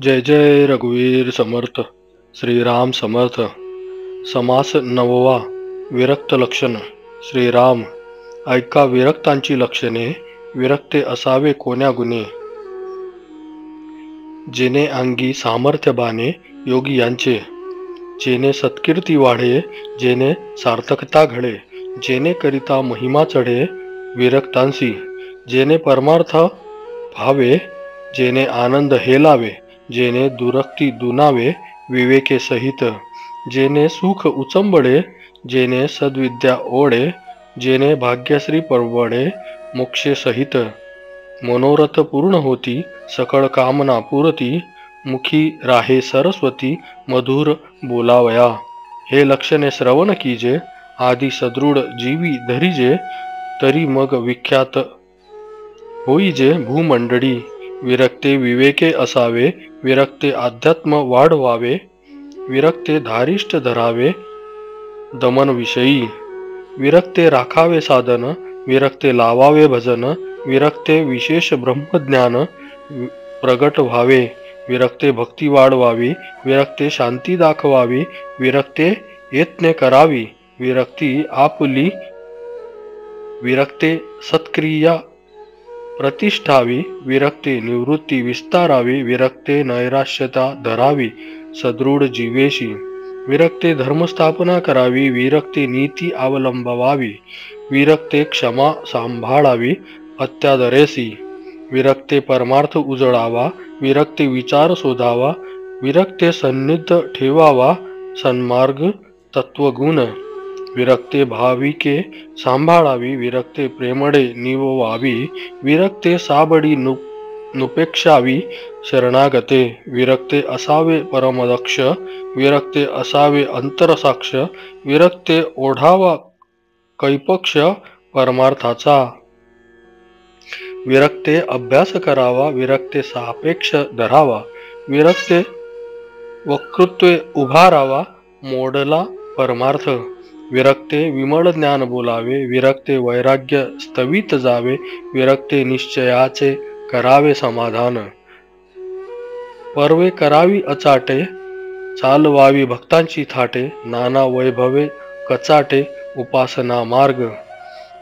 जय जय रघुवीर समर्थ. श्रीराम समर्थ. समास नववा. विरक्त लक्षण. श्रीराम. ऐका विरक्तांची लक्षणे. विरक्ते असावे कोण्या गुणे. जेने अंगी सामर्थ्य बाणे योगी यांचे. जेने सत्कीर्ती वाढे. जेने सार्थकता घडे. जेने करिता महिमा चढे विरक्तांसी. जेने परमार्थ भावे. जेने आनंद हेलावे. जेने दुरक्ती दुनावे विवेके सहित. जेने सुख उचंबडे. जेने सद्विद्या ओढे. जेने भाग्यश्री परवडे मोक्षे सहित. मनोरथ पूर्ण होती सकळ कामना पुरती. मुखी राहे सरस्वती मधुर बोलावया. हे लक्षणे श्रवण कीजे. आदि सदृढ जीवी धरीजे. तरी मग विख्यात होईजे भूमंडळी. विरक्ते विवेके असावे. विरक्ते अध्यात्म वाढवावे. विरक्ते धारिष्ट धरावे दमन विषयी. विरक्ते राखावे साधन. विरक्ते लावावे भजन. विरक्ते विशेष ब्रह्मज्ञान प्रगट व्हावे. विरक्ते भक्ती वाढवावी. विरक्ते शांती दाखवावी. विरक्ते यत्ने करावी. विरक्ती आपुली. विरक्ते सत्क्रिया प्रतिष्ठावी. विरक्ते निवृत्ती विस्तारावी. विरक्ते नैराश्यता धरावी सदृढ जीवेशी. विरक्ते धर्मस्थापना करावी. विरक्ते नीती अवलंबवावी. विरक्ते क्षमा सांभाळावी अत्यादरेसी. विरक्ते परमार्थ उजळावा. विरक्ते विचार शोधावा. विरक्ते सन्निध ठेवावा सन्मार्ग तत्वगुण. विरक्ते भाविके सांभाळावी. विरक्ते प्रेमडे निववावी. विरक्ते साबडी नुपेक्षावी शरणागते. विरक्ते असावे परमदक्ष. विरक्ते असावे अंतरसाक्ष. विरक्ते ओढावा कैपक्ष परमार्थाचा. विरक्ते अभ्यास करावा. विरक्ते सापेक्ष धरावा. विरक्ते वक्तृत्वे उभारावा मोडला परमार्थ. विरक्ते विमळ ज्ञान बोलावे. विरक्ते वैराग्य स्थवित जावे. विरक्ते निश्चयाचे करावे समाधान. पर्वे करावी अचाटे. चालवावी भक्तांची थाटे. नाना वैभवे कचाटे उपासना मार्ग.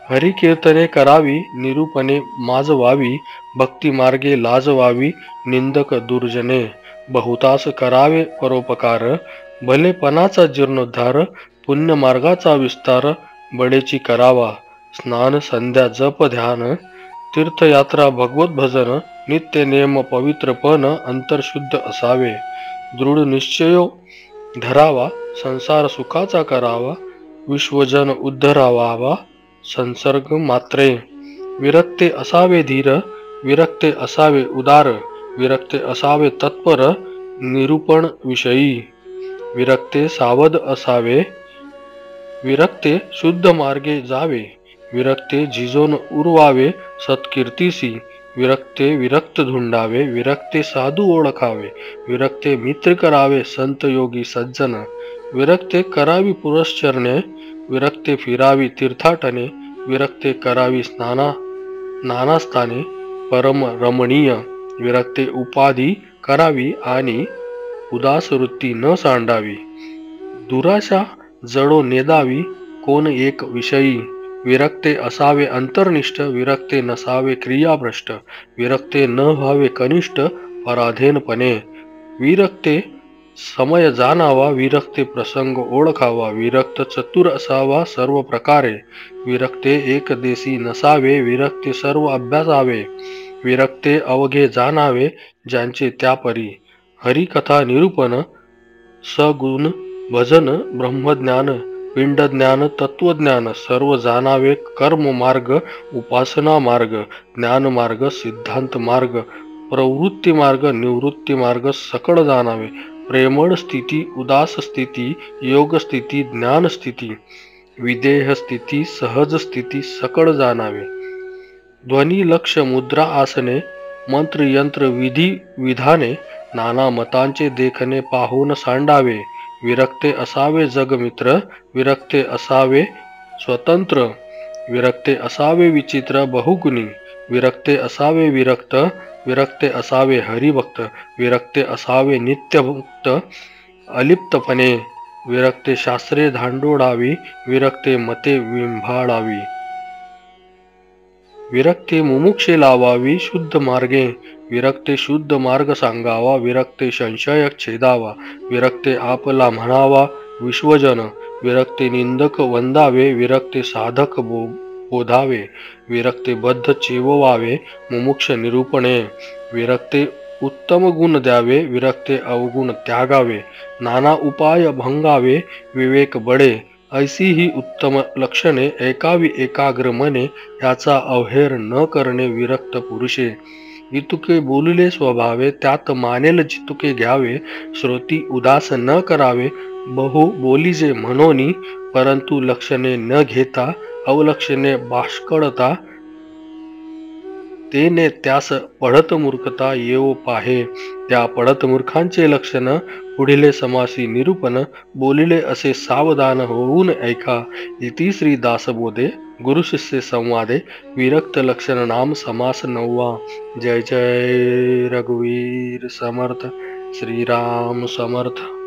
हरिकीर्तने करावी. निरूपणे माजवावी. भक्ती मार्गे लाजवावी निंदक दुर्जने. बहुतास करावे परोपकार. भलेपणाचा जीर्णोद्धार. पुण्य मार्गाचा विस्तार बडेची करावा. स्नान संध्या जप ध्यान. तीर्थयात्रा भगवत भजन. नित्य नेम पवित्रपण अंतरशुद्ध असावे. दृढ निश्चयो धरावा. संसार सुखाचा करावा. विश्वजन उद्धरावा संसर्ग मात्रे. विरक्ते असावे धीर. विरक्ते असावे उदार. विरक्ते असावे तत्पर निरूपण विषयी. विरक्ते सावध असावे. विरक्ते शुद्ध मार्गे जावे. विरक्ते झिजोन उरवावे सत्कीर्तीसी. विरक्ते विरक्त धुंडावे. विरक्ते साधू ओळखावे. विरक्ते मित्र करावे संत योगी सज्जन. विरक्ते करावी पुरश्चरणे. विरक्ते फिरावी तीर्थाटने. विरक्ते करावी नानास्थाने परम रमणीय. विरक्ते उपाधी करावी आणि उदास वृत्ती न सांडावी. दुराशा जडो नेदावी कोण एक विषयी. विरक्ते असावे अंतर्निष्ठ. विरक्ते नसावे क्रियाभ्रष्ट. विरक्ते न व्हावे कनिष्ठ पराधीनपणे. विरक्ते समय जाणावा. विरक्ते प्रसंग ओळखावा. विरक्त चतुर असावा सर्व प्रकारे. विरक्ते एकदेशी नसावे. विरक्ते सर्व अभ्यासावे. विरक्ते अवघे जाणावे ज्यांचे त्यापरी. हरिकथा निरूपण सगुण भजन ब्रह्मज्ञान पिंडज्ञान तत्वज्ञान सर्व जाणावे. कर्म मार्ग उपासना मार्ग ज्ञान मार्ग सिद्धांत मार्ग प्रवृत्ती मार्ग निवृत्ती मार्ग सकळ जाणावे. प्रेमळ स्थिती उदास स्थिती योग स्थिती ज्ञान स्थिती विदेह स्थिती सहज स्थिती सकळ जाणावे. ध्वनी लक्ष मुद्रा आसने मंत्र यंत्र विधी विधाने नाना मतांचे देखणे पाहून सांडावे. विरक्ते असावे जगमित्र. विरक्ते असावे स्वतंत्र. विरक्ते असावे विचित्र बहुगुणी. विरक्ते असावे विरक्त. विरक्ते असावे हरिभक्त, विरक्ते असावे नित्यभुक्त अलिप्तपणे, विरक्ते शास्त्रे धांडोळावी, विरक्ते मते विंभाळावी, विरक्ते मुमुक्षे लावावी शुद्ध मार्गे, विरक्ते शुद्ध मार्ग सांगावा, विरक्ते संशय छेदावा, विरक्ते आपला म्हणावा विश्वजन, विरक्ते निंदक वंदावे, विरक्ते साधक बोधावे, विरक्ते बद्ध चेववावे, मुमुक्ष निरूपणे, विरक्ते उत्तम गुण द्यावे, विरक्ते अवगुण त्यागावे, नाना उपाय भंगावे, विवेक बडे, ऐसी ही उत्तम लक्षणे ऐकावी एकाग्र मने, याचा अवहेर न करणे विरक्त पुरुषे, इतुके बोलले स्वभावे त्यात मानेल जितुके घ्यावे, श्रोती उदास न करावे, बहु बोलीजे म्हणोनी, परंतु लक्षणे न घेता अवलक्षणे बाष्कळता, तेने त्यास पढत मूर्खता येऊ पाहे, त्या पढत मूर्खांचे लक्षण पुढीले समासी निरूपण, बोलिले असे सावधान होऊन ऐका. इति श्री दासबोधे गुरु शिष्य संवादे विरक्त लक्षण नाम समास 9वा. जय जय रघुवीर समर्थ. श्रीराम समर्थ.